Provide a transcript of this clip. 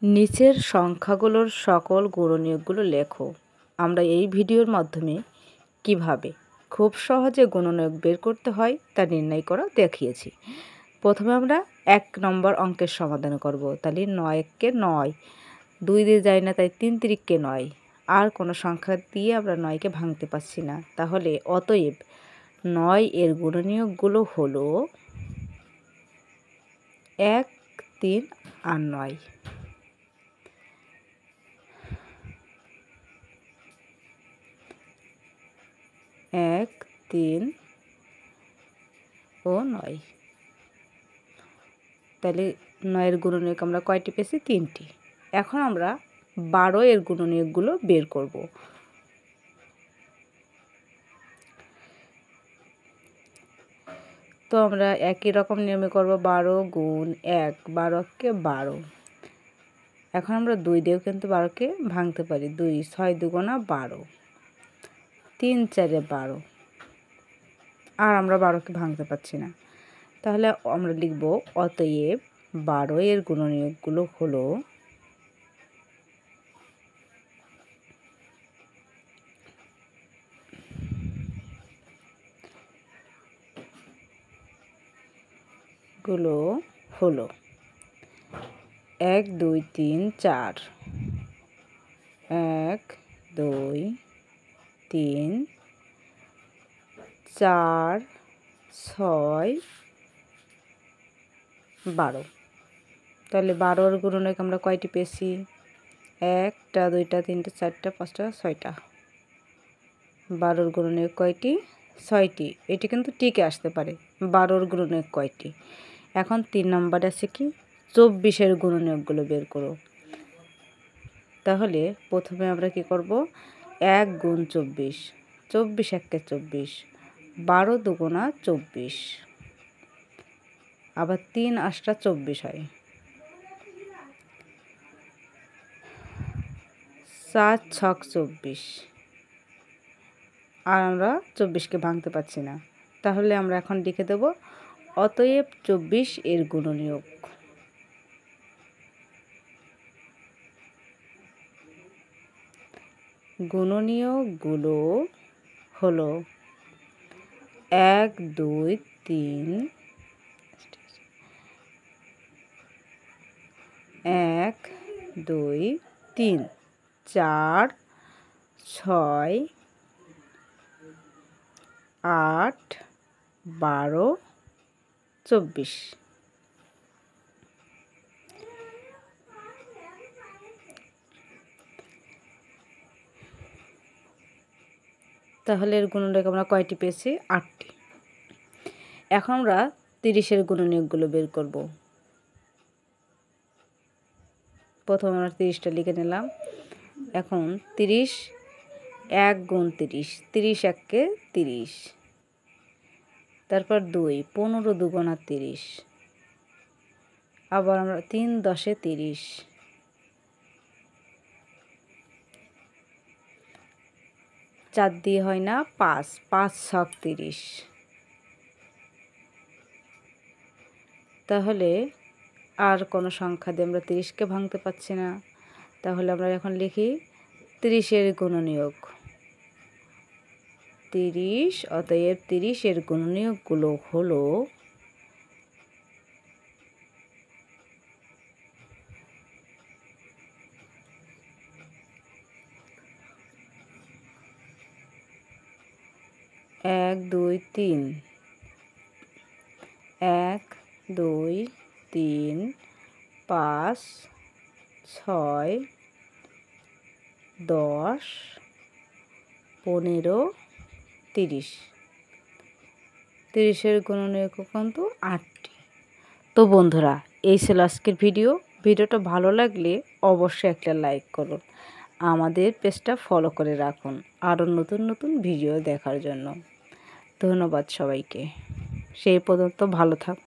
নিচের সংখ্যাগুলোর সকল গুণনীয়কগুলো লেখো। আমরা এই ভিডিওর মাধ্যমে কিভাবে খুব সহজে গুণনীয়ক বের করতে হয় তা নির্ণয় করা দেখিয়েছি। প্রথমে আমরা 1 নম্বর অঙ্কের সমাধান করব। তাহলে 9 কে 9, 2 দিয়ে যায় না, তাই 3 তিরিককে 9। আর কোনো সংখ্যা দিয়ে আমরা 9কে ভাঙতে পারছি না, তাহলে অতএব 9 এর গুণনীয়কগুলো হলো 1, 3 আর 9। 1, 3 ও 9। তাহলে 9 এর গুণনীয়ক আমরা কয়টি পেয়েছি? 3টি। এখন আমরা 12 এর গুণনীয়কগুলো বের করব। তো আমরা একই রকম নিয়মে করব। 12 গুণ 1, 12 কে 12। এখন আমরা 2 দিয়েও কিন্তু 12কে ভাঙতে পারি। 2, 6 দুগুণা 12, 3 4 12। আর আমরা 12কে ভাঙতে পারছি না, তাহলে আমরা লিখব অতএব 12 এর গুণনীয়কগুলো হলো 1 2 3 4, 1 2 3 4 6 12। তাহলে 12 এর গুণনীয়ক আমরা কয়টি পেয়েছি? 1টা 2টা 3টা 4টা 5টা 6টা। 12 এর গুণনীয়ক কয়টি? 6টি। এটি কিন্তু টিকে আসতে পারে। 12 এর গুণনীয়ক কয়টি? এখন 3 নম্বরে আছে কি? 24 এর গুণনীয়কগুলো বের করো। তাহলে প্রথমে আমরা কি করব? 1 গুণ 24, 24 1 কে 24, 12 দুগুণা 24, আবার 3 8টা 24 হয়, 4 6 24। আর আমরা 24কে ভাঙতে পারছি না, তাহলে আমরা এখন লিখে দেব অতএব 24 এর গুণনীয়ক। গুণনীয়কগুলো হলো 1 2 3, 1 2 3 4 6 8 12 24। তাহলে এর গুণনীয়ক আমরা কয়টি পেয়েছি? 8টি। এখন আমরা 30 এর গুণনীয়কগুলো বের করব। প্রথমে আমরা 30টা লিখে নিলাম। এখন 30, 1 গুণ 30, 30 1 কে 30, তারপর 2, 15 দুগুণা 30, আবার আমরা 3 10 এ 30, 4 দিয়ে হয় না, 5, 5 6 30। তাহলে আর কোনো সংখ্যা দিয়ে আমরা 30কে ভাঙতে পারছি না, তাহলে আমরা এখন লিখি 30 এর গুণনীয়ক। 30, অতএব 30 এর গুণনীয়কগুলো হলো 1 2 3, 1 2 3 5 6 10 15 30। 30 এর গুণনীয়ক কিন্তু 8টি। তো বন্ধুরা, এই ছিল আজকের ভিডিওটা ভালো লাগলে অবশ্যই একটা লাইক করুন, আমাদের পেজটা ফলো করে রাখুন আরও নতুন নতুন ভিডিও দেখার জন্য। ধন্যবাদ সবাইকে। সেই পর্যন্ত ভালো থাকুন।